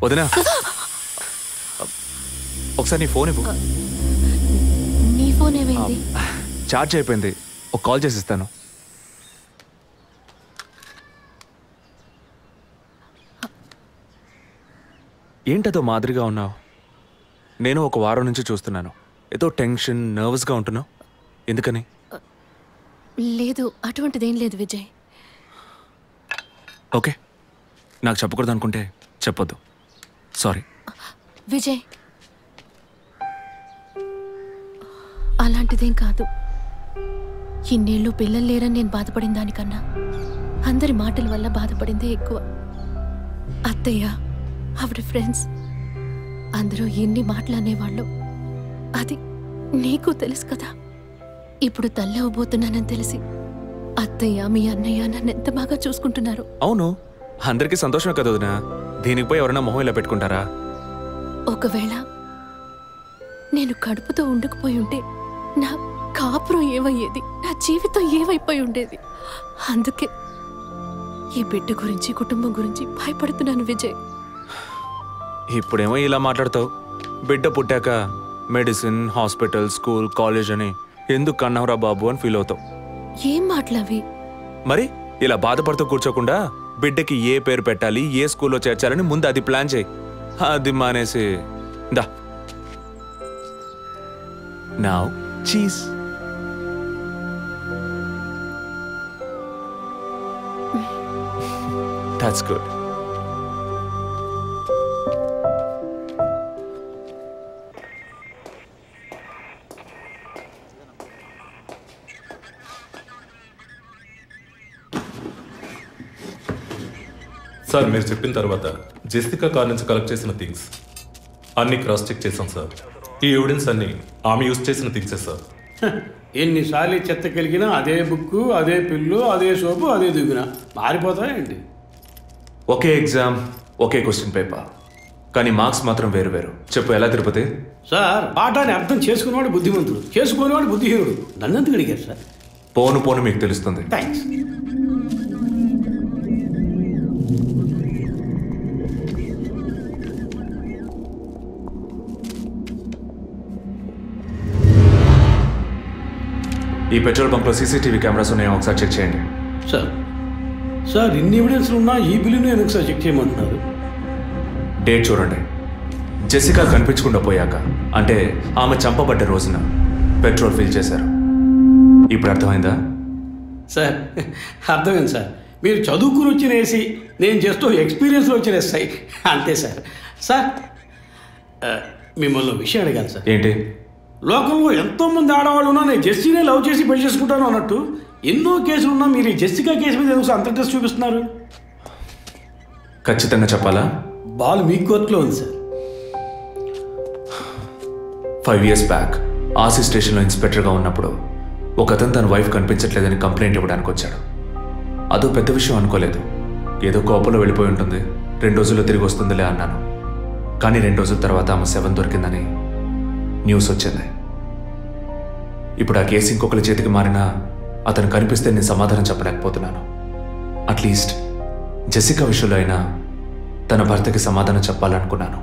వదినా ఒకసారి నీ ఫోన్ ఇవ్వు. నీ ఫోన్ ఏమైంది? ఛార్జ్ అయిపోయింది. ఒక కాల్ చేసి ఇస్తాను. ఏంటదో మాదిరిగా ఉన్నావు? నేను ఒక వారం నుంచి చూస్తున్నాను. ఏదో టెన్షన్, నర్వస్గా ఉంటున్నావు. ఎందుకని? లేదు, అటువంటిదేం లేదు విజయ్. ఓకే, నాకు చెప్పకూడదు అనుకుంటే చెప్పొద్దు. సారీ విజయ్, అలాంటిదేం కాదు. ఇన్నేళ్ళు పిల్లలు లేరని నేను బాధపడిన దానికన్నా అందరి మాటల వల్ల బాధపడిందే ఎక్కువ. అత్తయ్య, ఆవిడ ఫ్రెండ్స్ అందరూ ఎన్ని మాటలు అనేవాళ్ళు. అది నీకు తెలుసు కదా. ఇప్పుడు తల్లి అవ్వబోతున్నానని తెలిసి అత్తయ్య, మీ అన్నయ్య నన్ను ఎంత బాగా చూసుకుంటున్నారు. అవును, అందరికీ సంతోషమే కదా వదినా. దీనికి పోయి ఎవరైనా మొహం ఇలా పెట్టుకుంటారా? ఒకవేళ నేను కడుపుతో ఉండకపోయి ఉంటే నా కాపురం ఏమయ్యేది, నా జీవితం ఏమైపోయి ఉండేది. అందుకే ఈ బిడ్డ గురించి, కుటుంబం గురించి భయపడుతున్నాను విజయ్. ఇప్పుడేమో ఇలా మాట్లాడతావు. బిడ్డ పుట్టాక మెడిసిన్, హాస్పిటల్, స్కూల్, కాలేజ్ అని ఎందుకు కన్నావురా బాబు అని ఫీల్ అవుతావు. ఏం మాటలవి? మరి ఇలా బాధపడుతూ కూర్చోకుండా బిడ్డకి ఏ పేరు పెట్టాలి, ఏ స్కూల్లో చేర్చాలని ముందు అది ప్లాన్ చేయి. అది మానేసి దా నౌ చీజ్. That's good. సార్, మీరు చెప్పిన తర్వాత జెసికా కార్ నుంచి కలెక్ట్ చేసిన థింగ్స్ అన్ని క్రాస్ చెక్ చేశాం సార్. ఈ ఎవిడెన్స్ అన్ని ఆమె యూజ్ చేసిన థింగ్సే సార్. ఎన్నిసార్లు చెత్త కలిగినా అదే బుక్కు, అదే పిల్లు, అదే సోపు, అదే దిగున మారిపోతాయండి. ఒకే ఎగ్జామ్, ఒకే క్వశ్చన్ పేపర్, కానీ మార్క్స్ మాత్రం వేరు వేరు. చెప్పు ఎలా తిరుపతి? సార్, పాఠాన్ని అర్థం చేసుకునేవాడు బుద్ధిమంతుడు, చేసుకునేవాడు బుద్ధిహీనుడు. నన్నెందుకు అడిగారు సార్? పోను పోను మీకు తెలుస్తుంది. థ్యాంక్స్. ఈ పెట్రోల్ బంక్లో సీసీటీవీ కెమెరాస్ ఉన్నాయో ఒకసారి చెక్ చేయండి. సార్ ఇన్ని ఎవిడెన్స్లు ఉన్నా ఈ బిల్లును ఎందుకు సార్ చెక్ చేయమంటున్నారు? డేట్ చూడండి. జెసికా కనిపించకుండా పోయాక, అంటే ఆమె చంపబడ్డ రోజున పెట్రోల్ ఫిల్ చేశారు. ఇప్పుడు అర్థమైందా? సార్ అర్థమైంది సార్. మీరు చదువుకుని వచ్చిన ఏసీ, నేను జస్ట్ ఎక్స్పీరియన్స్లో వచ్చిన ఎస్ఐ అంతే సార్. సార్ మిమ్మల్ని విషయం అడిగాను సార్. ఏంటి? లోకంలో ఎంతోమంది ఆడవాళ్ళు ఉన్నా నేను జెస్సీనే లవ్ చేసి పెళ్లి చేసుకుంటాను అన్నట్టు ఎన్నో కేసులు ఉన్నా మీరు ఈ జెసికా కేసు మీద ఎందుకు అంత ఇంట్రెస్ట్ చూపిస్తున్నారు? ఖచ్చితంగా చెప్పాలా? బాల్ మీ కోర్టులో ఉంది సార్. 5 years బ్యాక్ ఆర్సీ స్టేషన్లో ఇన్స్పెక్టర్గా ఉన్నప్పుడు ఒకతను తన వైఫ్ కనిపించట్లేదని కంప్లైంట్ ఇవ్వడానికి వచ్చాడు. అదో పెద్ద విషయం అనుకోలేదు. ఏదో కోపంలో వెళ్ళిపోయి ఉంటుంది, 2 రోజుల్లో తిరిగి వస్తుందిలే అన్నాను. కానీ 2 రోజుల తర్వాత ఆమె శవం దొరికిందని న్యూస్ వచ్చింది. ఇప్పుడు ఆ కేసు ఇంకొకరి చేతికి మారినా అతను కనిపిస్తే నేను సమాధానం చెప్పలేకపోతున్నాను. అట్లీస్ట్ జెసికా విషయంలో అయినా తన భర్తకి సమాధానం చెప్పాలనుకున్నాను.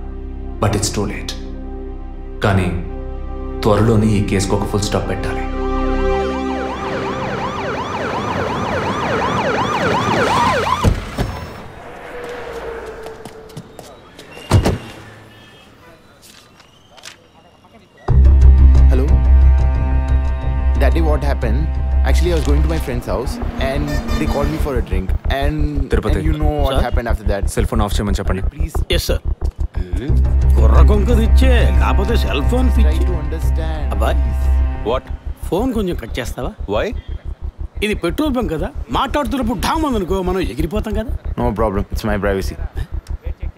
But it's too late. కానీ త్వరలోనే ఈ కేసుకు ఒక ఫుల్ స్టాప్ పెట్టాలి. Hello? Daddy, what happened? Actually, I was going to my friend's house and they called me for a drink. And you know what happened after that. Cell phone off చేయమని చెప్పండి Please yes sir. కుర్ర కొంకది ఇచ్చే, కాకపోతే cell phone try పిచ్చి. to understand. అబ్బాయ్, what? Phone కొంచెం cut చేస్తావా? Why? ఇది పెట్రోల్ బంక్ కదా, మాట్లాడుతున్నప్పుడు ఢామ్ అనుకో మనం ఎగిరిపోతాం కదా. No problem. It's my privacy.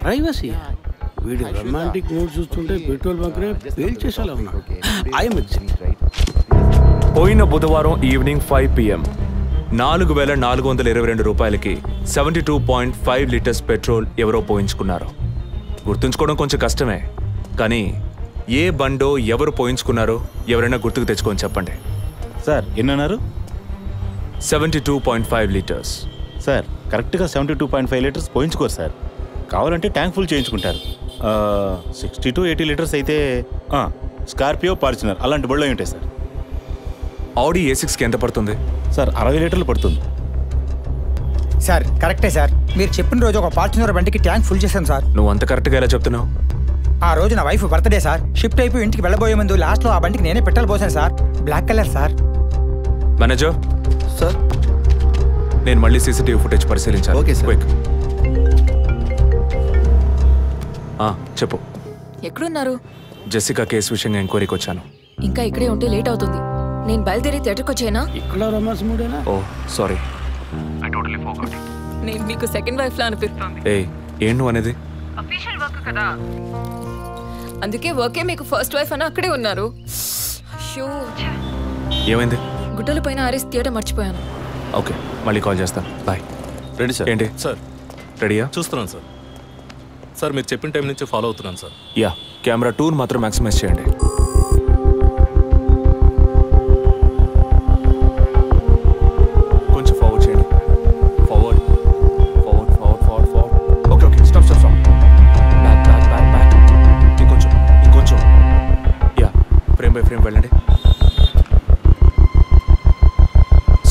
Privacy. వీడు రొమాంటిక్ మూడ్ చూస్తుంటే పెట్రోల్ బంక్ రే ఫెయిల్ చేసేలా ఉన్నాడు. I'm Right? పోయిన బుధవారం ఈవినింగ్ 5 PM 4,422 రూపాయలకి 72.5 లీటర్స్ పెట్రోల్ ఎవరో పోయించుకున్నారు. గుర్తుంచుకోవడం కొంచెం కష్టమే, కానీ ఏ బండో ఎవరు పోయించుకున్నారో ఎవరైనా గుర్తుకు తెచ్చుకొని చెప్పండి. సార్ ఎన్నన్నారు? 72.5 లీటర్స్. సార్ కరెక్ట్గా 72.5 లీటర్స్ పోయించుకోరు సార్. కావాలంటే ట్యాంక్ ఫుల్ చేయించుకుంటారు. 60 to 80 లీటర్స్ అయితే స్కార్పియో, ఫార్చునర్ అలాంటి బళ్ళు ఉంటాయి సార్. ఆడి A6కి ఎంత పడుతుంది సార్? 60 లీటర్లు పడుతుంది సార్. కరెక్టే సార్, మీరు చెప్పిన రోజు ఒక ఫార్చునర్ బండికి ట్యాంక్ ఫుల్ చేశాను సార్. నువ్వు అంత కరెక్ట్గా ఎలా చెప్తున్నావు? ఆ రోజు నా వైఫ్ బర్త్డే సార్. షిఫ్ట్ అయిపోయి ఇంటికి వెళ్ళబోయే ముందు లాస్ట్లో ఆ బండికి నేనే పెట్రోల్ పోసాను sir. Black colour sir. Manager sir, నేను మళ్ళీ సీసీటీవీ ఫుటేజ్ పరిశీలించాను. Okay sir. క్విక్. చెప్పు. ఎక్కడున్నారు? జెసికా కేసు విషయంగా ఎంక్వైరీకి వచ్చాను. ఇంకా ఇక్కడే ఉంటే లేట్ అవుతుంది. నేను బయలుదేరి థియేటర్కి వచ్చేనా? ఇక్కడ రొమాన్స్ మూడేనా? ఓ సారీ. నేను మీకు సెకండ్ వైఫ్ లా అనిపిస్తుంది. ఏం నువ్వు అనేది? అఫీషియల్ వర్క్ కదా, అందుకే వర్కే మీకు ఫస్ట్ వైఫ్ అని అక్కడే ఉన్నారు. అయ్యో, ఏమైంది? గుడ్డల పైన ఆరేసి థియేటర్ మర్చిపోయాను. ఓకే, మళ్ళీ కాల్ చేస్తాను. బాయ్. Ready sir. ఏంటి సార్? రెడీయా? చూస్తున్నాను సార్. సార్ మీరు చెప్పిన టైం నుంచి ఫాలో అవుతున్నాను సార్. యా, కెమెరా 2 మాత్రం మ్యాక్సిమైజ్ చేయండి. కొంచెం ఫార్వర్డ్ చేయండి. Forward forward forward forward forward. Okay okay, stop stop stop. Back back back back. ఇంకొంచెం ఇంకొంచెం. యా, ఫ్రేమ్ బై ఫ్రేమ్ వెళ్ళండి.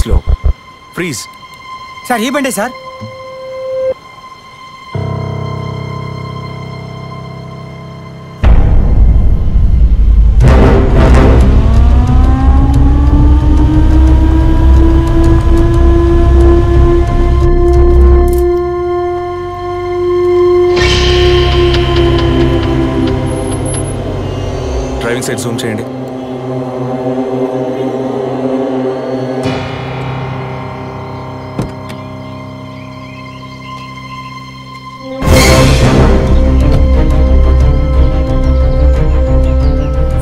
స్లో. ఫ్రీజ్. సార్, ఈ బండే సార్. డ్రైవింగ్ సైడ్ జూమ్ చేయండి.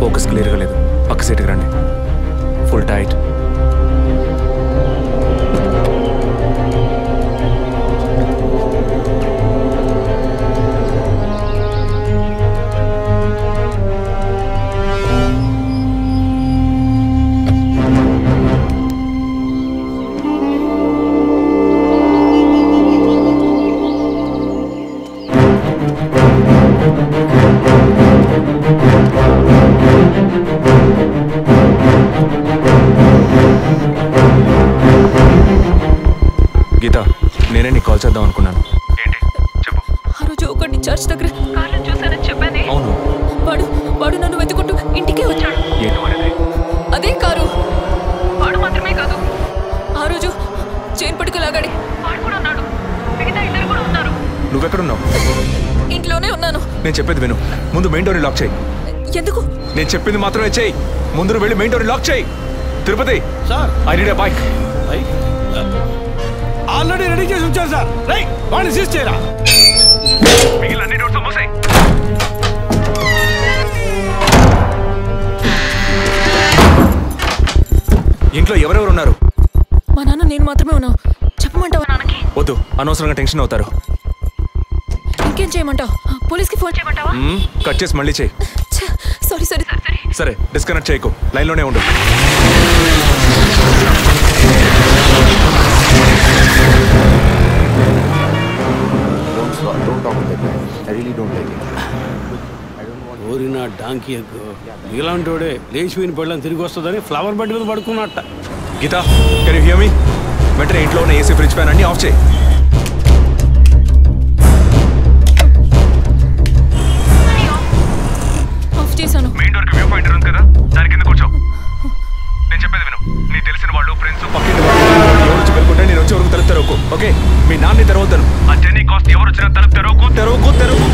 ఫోకస్ క్లియర్గా లేదు. పక్క సీట్కి రండి. Full tight. గీత, నేనే నీకు కాల్ చేద్దాం అనుకున్నాను. ఏంటి చెప్పు. ఆ రోజు ఒకటి చర్చ్ దగ్గర కార్లో చూసానని చెప్పానే. అవును. వాడు నన్ను వెతుకుంటూ ఇంటికే వచ్చాడు. అదే కారు. వాడు మాత్రమే కాదు, ఆ రోజు చైన్ పట్టుకు లాగాడి వాడు కూడా ఉన్నాడు. మిగతా ఇద్దరు కూడా ఉన్నారు. నువ్వెక్కడున్నావు? ఇంట్లోనే ఉన్నాను. నేను చెప్పేది విను. ముందు మెయిన్ డోర్ లాక్ చేయి. ఎందుకు? నేను చెప్పింది మాత్రమే చేయి. ముందు వెళ్ళి మెయిన్ డోర్ లాక్ చేయి. Tirupati sir, I need a bike. Already ready చేసి ఉంచారు సార్. రైట్, వాడిని సీజ్ చేయరా. మిగిలిన అన్ని డోర్స్ మూసేయ్. ఇంట్లో ఎవరెవరు ఉన్నారు? మా నాన్న నేను మాత్రమే ఉన్నావు. చెప్పమంటావా నాన్నకి? వద్దు, అనవసరంగా టెన్షన్ అవుతారు. ఇంకేం చేయమంటావు? పోలీస్కి ఫోన్ చేయమంటావా? కట్ చేసి మళ్ళీ చేయి. Sorry sorry sorry. సరే, డిస్కనెక్ట్ చేయకు, లైన్లోనే ఉండు. Don't talk like that. I really don't like it. ఓరిన డాంకీ ఎగ్గు. ఇలాంటోడే లేచిపోయిన పళ్ళని తిరిగి వస్తుందని ఫ్లవర్ బండి మీద పడుకున్నట్ట. Geetha, can you hear me? వెంటనే ఇంట్లో ఉన్న ఏసీ, ఫ్రిడ్జ్, ఫ్యాన్ అన్ని ఆఫ్ చేయి. ఆఫ్ చేశాను. మెయిన్ డోర్ కి వ్యూ పాయింటర్ ఉంది కదా, దాని కింద కూర్చో. నేను చెప్పేది విను. నీ తెలిసిన వాళ్ళు, ఫ్రెండ్స్, పక్కింటి వాళ్ళు ఎవరు వచ్చి పెట్టుకుంటే నేను వచ్చే వరకు తలుపు తెరవకు. ఓకే, మీ నాన్ని తెరవద్దాను. ఆ జర్నీ కాస్ట్ ఎవరు వచ్చినా తలుపు తెరవకు తెరవకు తెరవకు.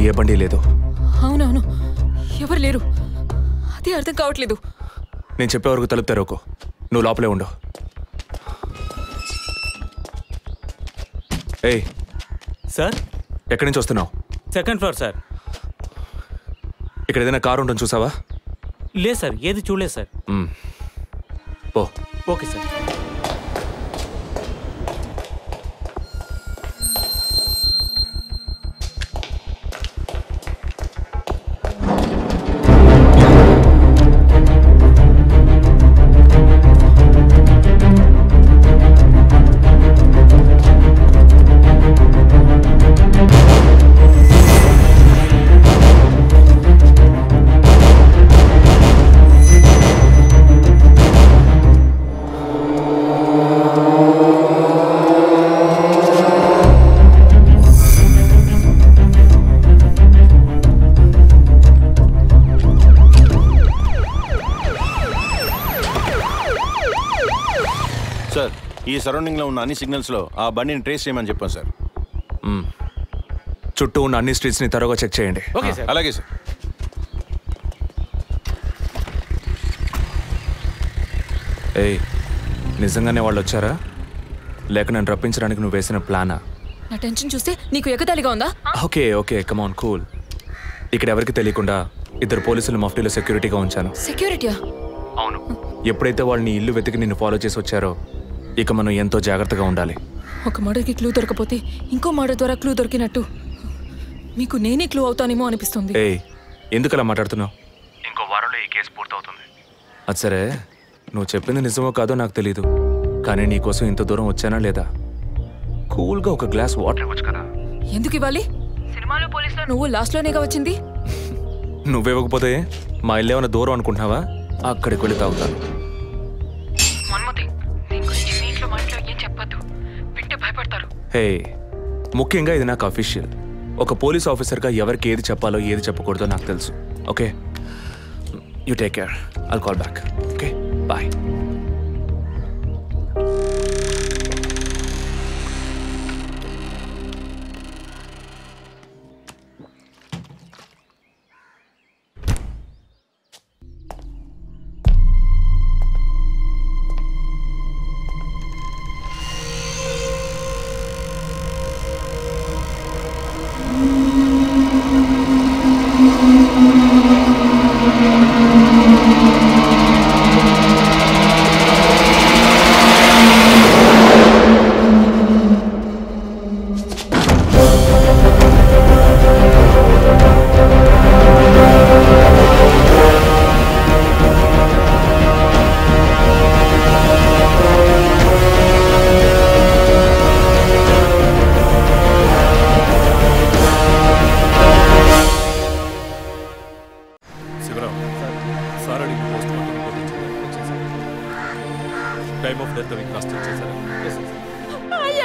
ఏ బండి లేదు. అవునవును, ఎవరు లేరు. అదే అర్థం కావట్లేదు. నేను చెప్పే వరకు తలుపు తెరవకు. నువ్వు లోపలే ఉండు. ఏయ్ సార్, ఎక్కడి నుంచి వస్తున్నావు? Second floor sir. ఇక్కడ ఏదైనా కారు ఉంటుంది చూసావా? లేదు సార్, ఏది చూడలేదు సార్. ఓ ఓకే సార్. ఈ సరౌండింగ్ లో ఉన్న అన్ని సిగ్నల్స్ లో ఆ బండిని ట్రేస్ చేయమని చెప్పాను సార్. చుట్టూ ఉన్న అన్ని స్ట్రీట్స్ ని త్వరగా చెక్ చేయండి. Okay sir. అలాగే సార్. ఏయ్, నిజంగానే వాళ్ళు వచ్చారా లేక నన్ను రప్పించడానికి నువ్వు వేసిన ప్లానా? నా టెన్షన్ చూస్తే నీకు ఎగతాళిగా ఉందా? Okay okay, come on, cool. ఇక్కడ ఎవరికి తెలియకుండా 2 పోలీసులు మఫ్టీలో సెక్యూరిటీగా ఉంచాను. సెక్యూరిటీయా? అవును. ఎప్పుడైతే వాళ్ళని ఇల్లు వెతికి నిన్ను ఫాలో చేసి వచ్చారో ఇక మనం ఎంతో జాగ్రత్తగా ఉండాలి. ఒక మర్డర్కి క్లూ దొరకపోతే ఇంకో మర్డర్ ద్వారా క్లూ దొరికినట్టు మీకు నేనే క్లూ అవుతానేమో అనిపిస్తుంది. ఏయ్, ఎందుకు అలా మాట్లాడుతున్నావు? ఇంకో వారంలో ఈ కేసు పూర్తవుతుంది. అది సరే, నువ్వు చెప్పింది నిజమో కాదో నాకు తెలీదు, కానీ నీకోసం ఇంత దూరం వచ్చానా లేదా? కూల్గా ఒక గ్లాస్ వాటర్ ఇవ్వచ్చు కదా. ఎందుకు ఇవ్వాలి? సినిమాలో పోలీసులో నువ్వు లాస్ట్లోనేగా వచ్చింది. నువ్వివ్వకపోతే మా ఇల్లు ఏమైనా దూరం అనుకుంటున్నావా? అక్కడికి వెళ్ళి తాగుతాను. హే, ముఖ్యంగా ఇది నాకు అఫీషియల్. ఒక పోలీస్ ఆఫీసర్గా ఎవరికి ఏది చెప్పాలో ఏది చెప్పకూడదో నాకు తెలుసు. Okay, you take care. I'll call back. Okay, bye.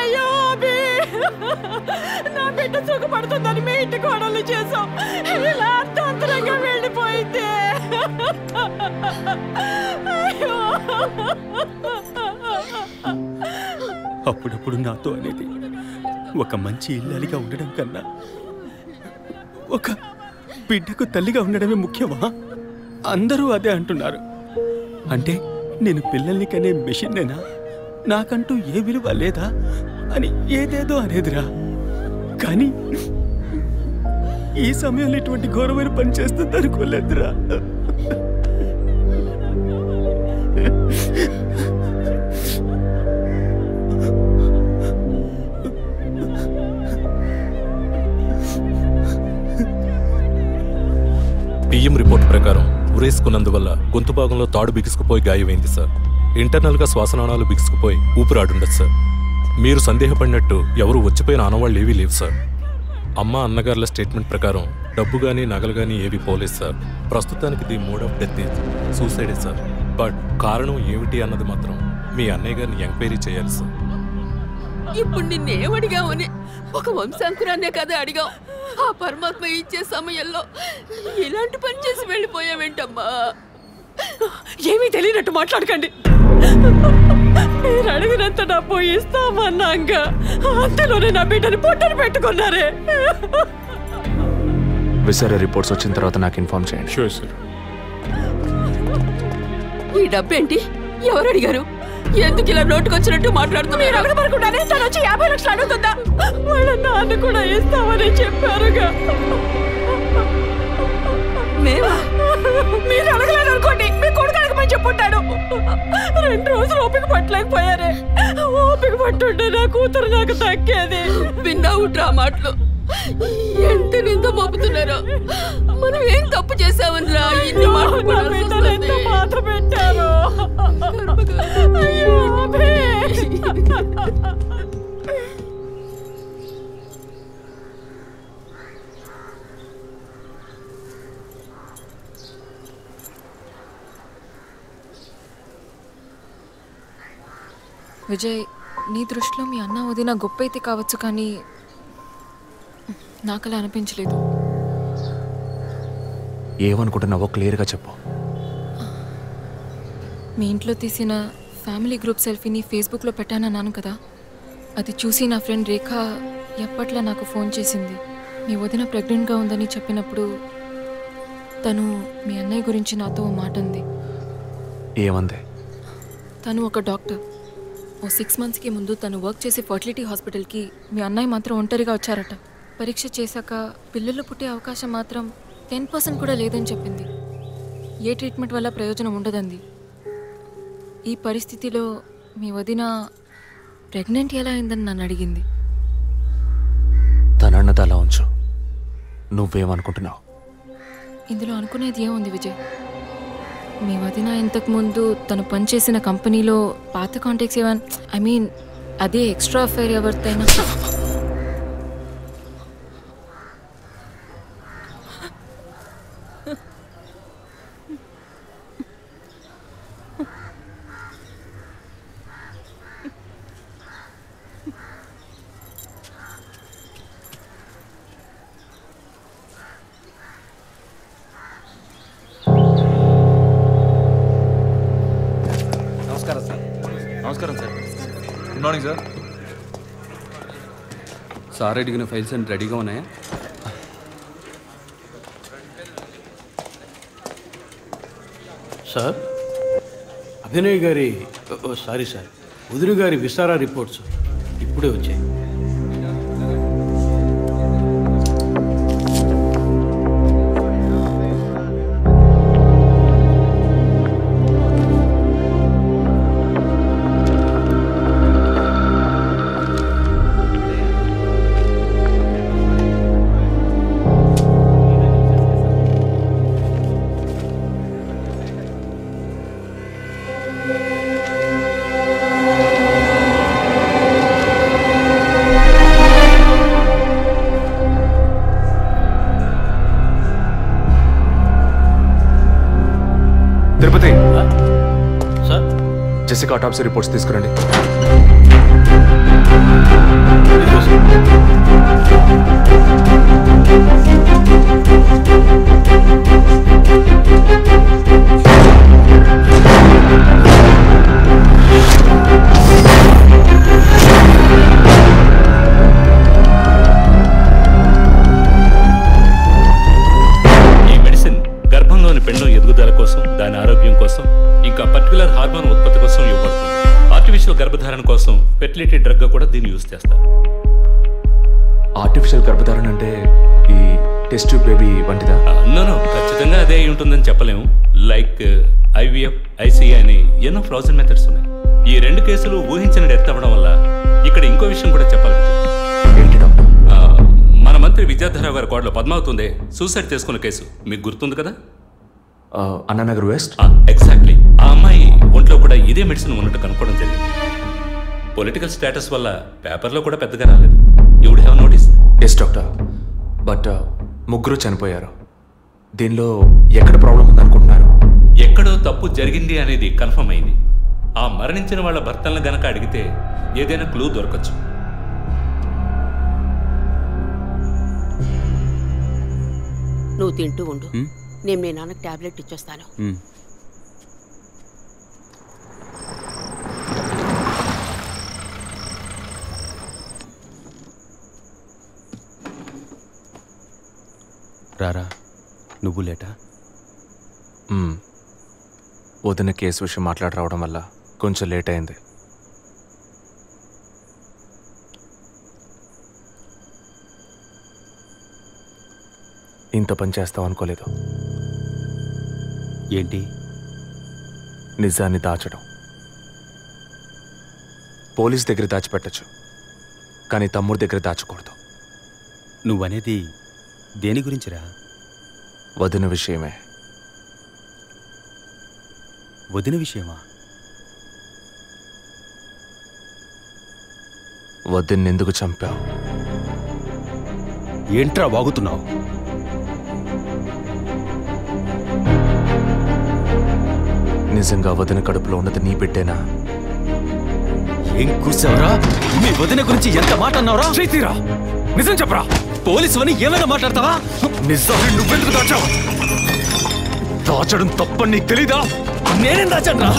అయ్యో అభి, నా బిడ్డ సుఖపడుతుందని మీ ఇంటి కోడలు చేసాం. ఇలా అర్థంతరంగా వెళ్ళిపోయింది. అప్పుడప్పుడు నాతో అనేది ఒక మంచి ఇల్లాలిగా ఉండడం కన్నా ఒక బిడ్డకు తల్లిగా ఉండడమే ముఖ్యమా? అందరూ అదే అంటున్నారు. అంటే నేను పిల్లల్ని కనే మెషిన్నేనా? నాకంటూ ఏ విలువ లేదా అని ఏదేదో అనేదిరా. కానీ ఈ సమయంలో ఇటువంటి ఘోరమైన పని చేస్తుంది అనుకోలేదురా. పిఎం రిపోర్ట్ ప్రకారం ఉరేసుకున్నందువల్ల గొంతు భాగంలో తాడు బిగుసుకుపోయి గాయమైంది సార్. ఇంటర్నల్గా శ్వాసనాళాలు బిగుసుకుపోయి ఊపిరాడుండదు సార్. మీరు సందేహపడినట్టు ఎవరు వచ్చిపోయిన ఆనవాళ్ళు ఏవీ లేవు సార్. అమ్మ అన్నగారుల స్టేట్మెంట్ ప్రకారం డబ్బు కానీ నగలు కానీ ఏవి పోలేదు సార్. ప్రస్తుతానికి ది మోడ్ ఆఫ్ డెత్ సూసైడే సార్. బట్ కారణం ఏమిటి అన్నది మాత్రం మీ అన్నయ్య గారిని ఎంక్వైరీ చేయాలి సార్. ఇప్పుడు నిన్నేమడిగామని ఒక వంశాంకురాన్నే కదా అడిగాం. ఆ పరమాత్మ ఇచ్చే సమయంలో ఇలాంటి పని చేసి వెళ్ళిపోయావేంటమ్మా? ఏమీ తెలియనట్టు మాట్లాడకండి. మీరు అడిగినంత డబ్బు ఇస్తామన్నాగా అంతలోనే నా బిడ్డని పొట్టను పెట్టుకున్నారే. విసరా రిపోర్ట్స్ వచ్చిన తర్వాత నాకు ఇన్ఫార్మ్ చేయండి. Sure sir. ఈ డబ్బేంటి? ఎవరు అడిగారు? ఎందుకు ఇలా నోటుకొచ్చినట్టు మాట్లాడుతున్నారు? మీరు అడగబడకుండానే తను వచ్చి 50 లక్షలు అడుగుతుందా? వాళ్ళ నాన్న కూడా ఇస్తామని చెప్పారుగా. మేమా? మీరు అడగలేదు అనుకోండి, మీ కొడుకు అడగమని చెప్పుంటాడు. 2 రోజులు ఓపిక పట్టలేకపోయారే. ఓపిక పట్టుంటే నా కూతురు నాకు తగ్గేది. విన్నావు డ్రా మాటలు ఎంత నింద మోపుతున్నారో. మనం ఏం తప్పు చేసామని రా ఇన్ని మాటలు బాధ పెట్టారు. విజయ్, నీ దృష్టిలో మీ అన్న వదిన గొప్ప అయితే కావచ్చు, కానీ నాకు అలా అనిపించలేదు. ఏమనుకుంటున్నావో క్లియర్గా చెప్పు. మీ ఇంట్లో తీసిన ఫ్యామిలీ గ్రూప్ సెల్ఫీని ఫేస్బుక్లో పెట్టానన్నాను కదా, అది చూసి నా ఫ్రెండ్ రేఖ ఎప్పట్లా నాకు ఫోన్ చేసింది. మీ వదిన ప్రెగ్నెంట్గా ఉందని చెప్పినప్పుడు తను మీ అన్నయ్య గురించి నాతో ఓ మాట అంది. ఏమంది? తను ఒక డాక్టర్. ఓ 6 monthsకి ముందు తను వర్క్ చేసే ఫర్టిలిటీ హాస్పిటల్కి మీ అన్నయ్య మాత్రం ఒంటరిగా వచ్చారట. పరీక్ష చేశాక పిల్లలు పుట్టే అవకాశం మాత్రం 10% కూడా లేదని చెప్పింది. ఏ ట్రీట్మెంట్ వల్ల ప్రయోజనం ఉండదంది. ఈ పరిస్థితిలో మీ వదిన ప్రెగ్నెంట్ ఎలా అయిందని నన్ను అడిగింది. తనన్నది అలా ఉంచు. నువ్వేమనుకుంటున్నావు? ఇందులో అనుకునేది ఏముంది విజయ్? మీ వదిన ఇంతకుముందు తను పనిచేసిన కంపెనీలో పాత కాంటాక్ట్స్ ఏమైనా అదే ఎక్స్ట్రా అఫైర్ ఎవరితైనా నమస్కారం sir. Good morning sir. Sir అడిగిన ఫైల్స్ అన్ని రెడీగా ఉన్నాయా? సార్, అభినయ్ గారి సారీ సార్, వదిన గారి విసారా రిపోర్ట్స్ ఇప్పుడే వచ్చాయి. తిరుపతి సార్, జెసికా ఆటాప్సీ రిపోర్ట్స్ తీసుకురండి. గర్భధారణ కోసం ఫెర్టిలిటీ డ్రగ్ కూడా దీన్ని యూజ్ చేస్తారు. ఆర్టిఫిషియల్ గర్భధారణ అంటే ఈ టెస్ట్ ట్యూబ్ బేబీ వంటిదా? నో, ఖచ్చితంగా అదే అయి ఉంటుందని చెప్పలేము. లైక్ IVF, ICI అని ఎన్నో ఫ్రోజన్ మెథడ్స్ ఉన్నాయి. ఈ 2 కేసులు ఊహించిన డెత్ అవ్వడం వల్ల ఇక్కడ ఇంకో విషయం కూడా చెప్పాలి. ఏంటి డాక్టర్? మన మంత్రి విద్యాధరరావు గారి కోడలు పద్మావతి సూసైడ్ చేసుకున్న కేసు మీకు గుర్తుంది కదా? అన్నానగర్ వెస్ట్. ఎగ్జాక్ట్లీ. ఆ అమ్మాయి ఒంట్లో కూడా ఇదే మెడిసిన్ ఉన్నట్టు కనుక్కోవడం జరిగింది. పొలిటికల్ స్టేటస్ వల్ల పేపర్లో కూడా పెద్దగా రాలేదు. You would have notice. Yes doctor, but ముగ్గురు చనిపోయారు. దీనిలో ఎక్కడ ప్రాబ్లం ఉందనుకుంటున్నారు? ఎక్కడో తప్పు జరిగింది అనేది కన్ఫర్మ్ అయింది. ఆ మరణించిన వాళ్ళ భర్తలను గనక అడిగితే ఏదైనా క్లూ దొరకచ్చు. నువ్వు తింటూ ఉండు, నేను మీ నాన్నకు టాబ్లెట్ ఇచ్చొస్తాను. రారా నువ్వు లేటా? వదిన కేసు విషయం మాట్లాడి రావడం వల్ల కొంచెం లేట్ అయింది. ఇంత పని చేస్తావు అనుకోలేదు. ఏంటి? నిజాన్ని దాచడం. పోలీస్ దగ్గర దాచిపెట్టచ్చు, కానీ తమ్ముడి దగ్గర దాచకూడదు. నువ్వనేది దేని గురించిరా? వదిన విషయమే. వదిన విషయమా? వదిన్నెందుకు చంపావు? ఏంట్రా వాగుతున్నావు? నిజంగా వదిన కడుపులో ఉన్నది నీ బిడ్డేనా? ఏం కూర్చావరా? మీ వదిన గురించి ఎంత మాట అన్నావురా? చేతిరా, నిజం చెప్పరా. పోలీసు అని ఏమైనా మాట్లాడతావా? నిజాన్ని నువ్వెందుకు దాచావు? దాచడం తప్పని నీకు తెలీదా? నేనేం దాచాను రా?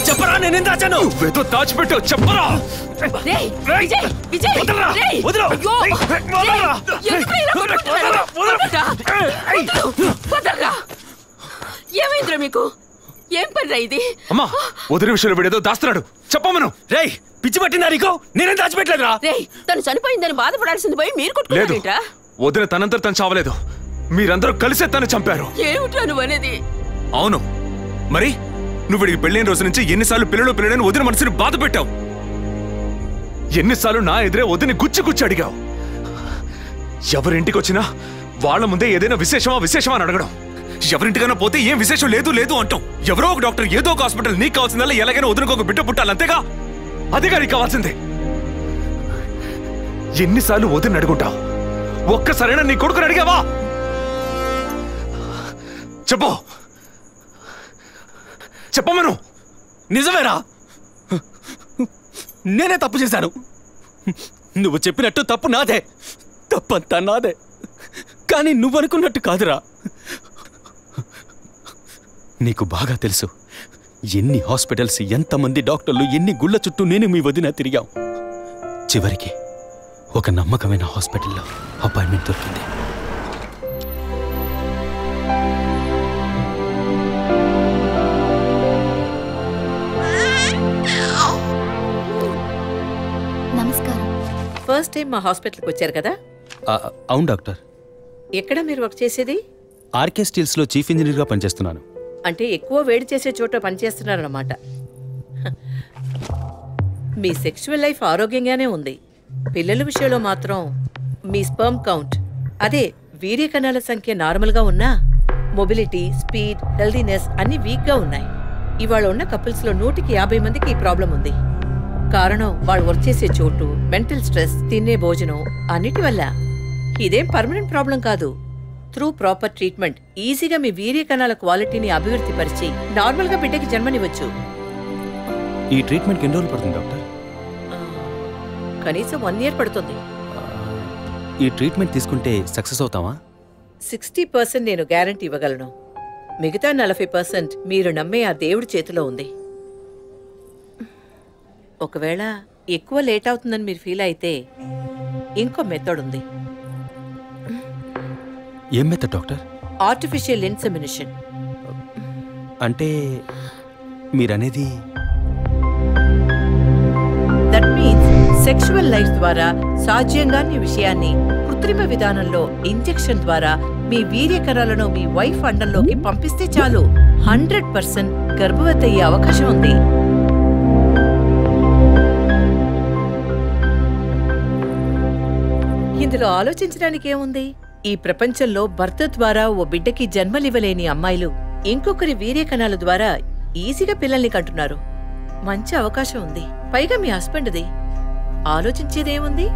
చెప్పరా, నేనేం దాచాను? నువ్వేదో దాచిపెట్టావు, చెప్పరా. ఏమైందిరా మీకు? ఏం పని ఇది? అమ్మా, వదిన విషయంలో వీడేదో దాస్తున్నాడు, చెప్పమను. రేయ్, పిచ్చి పట్టిందా నీకు? నేనేం దాచిపెట్టలేదురా. రేయ్, తను చనిపోయిందని బాధపడాల్సింది పోయి మీరు కొట్టుకున్నారేంట్రా? వదిన తనంతట తను చావలేదు, మీరందరూ కలిసే తను చంపారు. ఏమిట్రా నువ్వు అనేది? అవును మరి, నువ్వు వీడికి పెళ్ళైన రోజు నుంచి ఎన్నిసార్లు పిల్లలని వదిన మనసుని బాధ పెట్టావు. ఎన్నిసార్లు నా ఎదురే వదిని గుచ్చి అడిగావు. ఎవరింటికి వచ్చినా వాళ్ళ ముందే ఏదైనా విశేషమా అని అడగడం. ఎవరింటికైనా పోతే ఏం విశేషం లేదు అంటాం. ఎవరో ఒక డాక్టర్, ఏదో ఒక హాస్పిటల్, నీకు కావాల్సిందల్లా ఎలాగైనా వదినకు ఒక బిడ్డ పుట్టాలి, అంతేగా? అదేగా నీకు కావాల్సిందే. ఎన్నిసార్లు వదిన అడుగుంటావు? ఒక్కసారైనా నీ కొడుకుని అడిగావా? చెప్పమను. నిజమేరా, నేనే తప్పు చేశాను. నువ్వు చెప్పినట్టు తప్పు నాదే, తప్పంతా నాదే. కానీ నువ్వనుకున్నట్టు కాదురా. నీకు బాగా తెలుసు ఎన్ని హాస్పిటల్స్, ఎంతమంది డాక్టర్లు, ఎన్ని గుళ్ళ చుట్టూ నేను మీ వదిన తిరిగాం. చివరికి ఒక నమ్మకమైన హాస్పిటల్లో అపాయింట్మెంట్ దొరికింది. నమస్కారం. ఫస్ట్ టైం మా హాస్పిటల్కి వచ్చారు కదా? అవును డాక్టర్. ఎక్కడ మీరు వర్క్ చేసేది? ఆర్కే స్టీల్స్లో చీఫ్ ఇంజనీర్గా పనిచేస్తున్నాను. అంటే ఎక్కువ వేడి చేసే చోట పనిచేస్తున్నారన్నమాట. మీ సెక్షువల్ లైఫ్ ఆరోగ్యంగానే ఉంది. పిల్లల విషయంలో మాత్రం మీ స్పర్మ్ కౌంట్, అదే వీర్య కణాల సంఖ్య నార్మల్గా ఉన్నా మొబిలిటీ, స్పీడ్, హెల్దీనెస్ అన్ని వీక్గా ఉన్నాయి. ఇవాళ ఉన్న కపుల్స్లో 100కి 50 మందికి ఈ ప్రాబ్లం ఉంది. కారణం వాళ్ళు వర్క్ చేసే చోటు, మెంటల్ స్ట్రెస్, తినే భోజనం అన్నిటి వల్ల. ఇదేం పర్మనెంట్ ప్రాబ్లం కాదు. త్రూ ప్రాపర్ ట్రీట్మెంట్ ఈజీగా మీ వీర్య కణాల క్వాలిటీని అభివృద్ధి పరిచి నార్మల్గా బిడ్డకి జన్మనివ్వచ్చు. ఈ ట్రీట్మెంట్కి ఎన్ని రోజులు పడుతుంది డాక్టర్? కనీసం 1 year పడుతుంది. ఈ ట్రీట్మెంట్ తీసుకుంటే సక్సెస్ అవుతావా? 60% నేను గ్యారంటీ ఇవ్వగలను. మిగతా 40% మీరు నమ్మే ఆ దేవుడి చేతిలో ఉంది. ఒకవేళ ఎక్కువ లేట్ అవుతుందని మీరు ఫీల్ అయితే ఇంకో మెథడ్ ఉంది. ఏం మెథడ్ డాక్టర్? Artificial insemination. అంటే మీరనేది? దట్ మీన్స్ సెక్షువల్ లైఫ్ ద్వారా సాధ్యంగాని విషయాన్ని కృత్రిమ విధానంలో ఇంజెక్షన్ ద్వారా మీ వీర్యకణాలను మీ వైఫ్ అండంలోకి పంపిస్తే చాలు 100% గర్భవతి అయ్యే అవకాశం ఉంది. ఇందులో ఆలోచించడానికి ఏముంది? ఈ ప్రపంచంలో భర్త ద్వారా ఓ బిడ్డకి జన్మలివ్వలేని అమ్మాయిలు ఇంకొకరి వీర్యకణాల ద్వారా ఈజీగా పిల్లల్ని కంటున్నారు. మంచి అవకాశం ఉంది. పైగా మీ హస్బెండ్ది. ఆలోచించేదేముంది?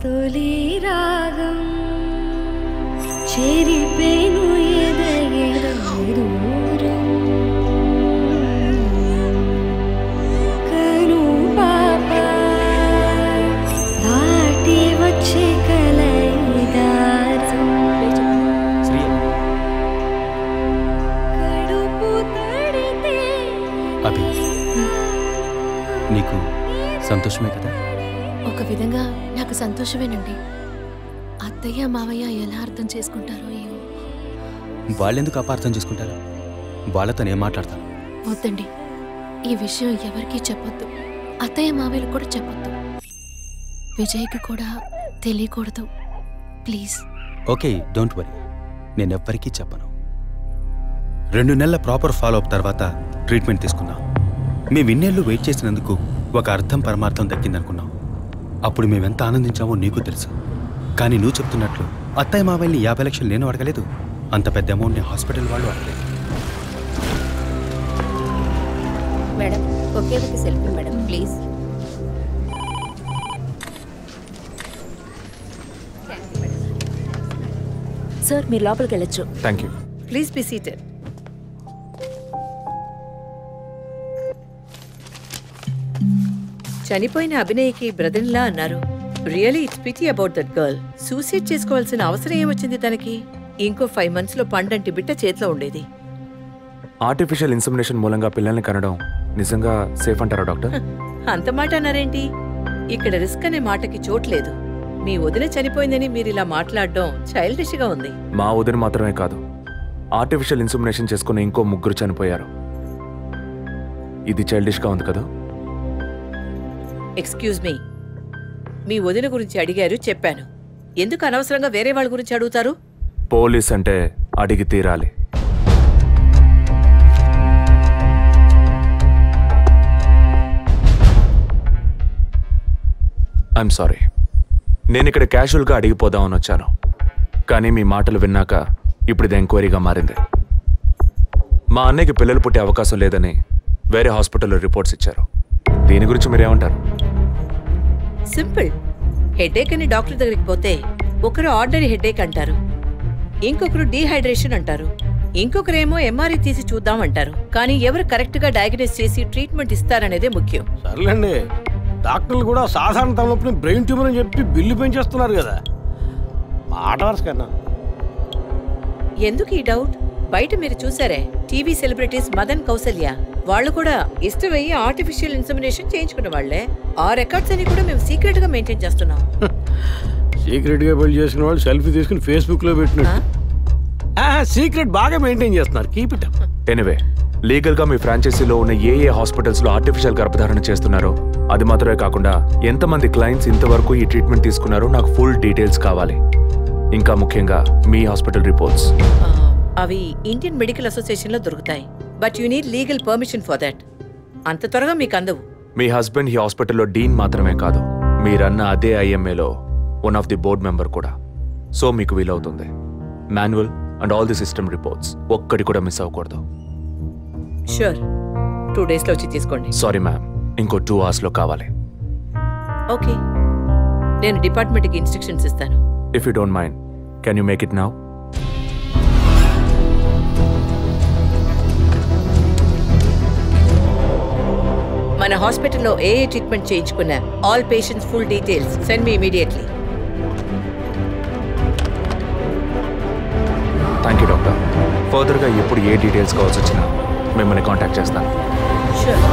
తొలి రాగం చెరిపేను ఎదగెదూరం కను పాప దాటి వచ్చే కలైదారం కడుపు తడితే. అభి, నీకు సంతోషమే కదా? ఒక విధంగా నాకు సంతోషమేనండి. అత్త అత్తయ్య మావయ్య ఎలా అర్థం చేసుకుంటారో ఏమో. వాళ్ళెందుకు అపార్థం చేసుకుంటారు? వాళ్ళతో నేను మాట్లాడతాను. వద్దండి, ఈ విషయం ఎవరికీ చెప్పొద్దు. అత్తయ్య మావయ్యలు కూడా చెప్పొద్దు. విజయ్కి కూడా తెలియకూడదు ప్లీజ్. ఓకే, డోంట్ వరీ, నేను ఎవ్వరికీ చెప్పను. 2 నెలల ప్రాపర్ ఫాలో అప్ తర్వాత ట్రీట్మెంట్ తీసుకున్నాం. మేము ఇన్నేళ్ళు వెయిట్ చేసినందుకు ఒక అర్థం పరమార్థం దక్కిందనుకున్నాం. అప్పుడు మేమెంత ఆనందించామో నీకు తెలుసు. కానీ నువ్వు చెప్తున్నట్లు అత్తయ్య మావయ్యని 50 లక్షలు నేను అడగలేదు, అంత పెద్ద అమౌంట్ని హాస్పిటల్ వాళ్ళు అడగలేదు. మేడం, ఒకే ఒక సెల్ఫీ మేడం ప్లీజ్. సార్ మీరు లోపలికి వెళ్ళొచ్చు. Thank you. Please be seated. చనిపోయిన అభినయ్కి బ్రదర్లా అన్నారు. Really it's pity about that girl. Suicide చేసుకోవాల్సిన అవసరం ఏమొచ్చింది తనకి? ఇంకో 5 months లో పండంటి బిడ్డ చేతిలో ఉండేది. ఆర్టిఫిషియల్ ఇన్సెమినేషన్ మూలంగా పిల్లల్ని కనడం నిజంగా సేఫ్ అంటారా డాక్టర్? అంత మాట అన్నారేంటి? ఇక్కడ రిస్క్ అనే మాటకి చోట్లేదు. మీ వదిన చనిపోయిందని మీరు ఇలా మాట్లాడడం చైల్డిష్ గా ఉంది. మా వదిన మాత్రమే కాదు, ఆర్టిఫిషియల్ ఇన్సెమినేషన్ చేసుకున్న ఇంకో 3 చనిపోయారు. ఇది చైల్డిష్ గా ఉంది కదా? ఎక్స్క్యూజ్ మీ, మీ వదిన గురించి అడిగారు, చెప్పాను. ఎందుకు అనవసరంగా వేరే వాళ్ళ గురించి అడుగుతారు? పోలీస్ అంటే అడిగి తీరాలి. ఐఎమ్ సారీ, నేను ఇక్కడ క్యాజువల్గా అడిగిపోదామని వచ్చాను. కానీ మీ మాటలు విన్నాక ఇప్పుడు ఇది ఎంక్వైరీగా మారింది. మా అన్నయ్యకి పిల్లలు పుట్టే అవకాశం లేదని వేరే హాస్పిటల్లో రిపోర్ట్స్ ఇచ్చారు. దీని గురించి మీరేమంటారు? సింపుల్. హెడేక్ అని డాక్టర్ దగ్గరికి పోతే ఒకరు ఆర్డినరీ హెడేక్ అంటారు, ఇంకొకరు డీహైడ్రేషన్ అంటారు, ఇంకొకరేమో ఎంఆర్ఐ తీసి చూద్దాం అంటారు. కానీ ఎవరు కరెక్ట్ గా డయాగ్నోస్ చేసి ట్రీట్మెంట్ ఇస్తారనేదే ముఖ్యం. సర్లేండి, డాక్టర్లు కూడా సాధారణ తలనొప్పిని బ్రెయిన్ ట్యూమర్ అని చెప్పి బిల్లు పెంచేస్తున్నారు కదా. మాట వరుస కన్నా ఎందుకు ఈ డౌట్? బయట మీరు చూసారే, టీవీ సెలబ్రిటీస్ మదన్ కౌసల్య వాళ్ళు కూడా ఇష్టమయ్యి ఆర్టిఫిషియల్ ఇన్సెమినేషన్ చేయించుకున్న వాళ్లే. ఆ రికార్డ్స్ అని కూడా మేము సీక్రెట్ గా మెయింటైన్ చేస్తున్నాం. సీక్రెట్ గా పెళ్లి చేసుకున్న వాళ్ళు సెల్ఫీ తీసుకుని ఫేస్బుక్ లో పెట్టినట్టు సీక్రెట్ బాగా మెయింటైన్ చేస్తున్నారు. Keep it up. Anyway, legal గా మీ ఫ్రాంచైజీలో ఉన్న ఏ హాస్పిటల్స్ లో ఆర్టిఫిషియల్ గర్భధారణ చేస్తున్నారో అది మాత్రమే కాకుండా ఎంతమంది క్లయింట్స్ ఇంతవరకు ఈ ట్రీట్మెంట్ తీసుకున్నారో నాకు ఫుల్ డీటెయిల్స్ కావాలి. ఇంకా ముఖ్యంగా మీ హాస్పిటల్ రిపోర్ట్స్. అవి ఇండియన్ మెడికల్ అసోసియేషన్ లో దొరుకుతాయి. But you need legal permission for that. అంత త్వరగా మీకు అందవు. మీ హస్బెండ్ ఈ హాస్పిటల్లో డీన్ మాత్రమే కాదు, మీరన్న అదే ఐఎంఏలో one of the board member కూడా. సో మీకు వీలవుతుంది. Manual and all the system reports ఒక్కటి కూడా మిస్ అవ్వకూడదు. షూర్, 2 days లో వచ్చి తీసుకోండి. సారీ మ్యామ్, ఇంకో 2 hours లో కావాలి. ఓకే, నేను డిపార్ట్మెంట్కి ఇన్స్ట్రక్షన్స్ ఇస్తాను. If you don't mind, can you make it now? మన హాస్పిటల్లో ఏ ట్రీట్మెంట్ చేయించుకున్నా all patients full details send me immediately. Thank you doctor. ఫర్దర్గా ఎప్పుడు ఏ డీటెయిల్స్ కావాల్సి వచ్చినా మిమ్మల్ని కాంటాక్ట్ చేస్తాను. షూర్.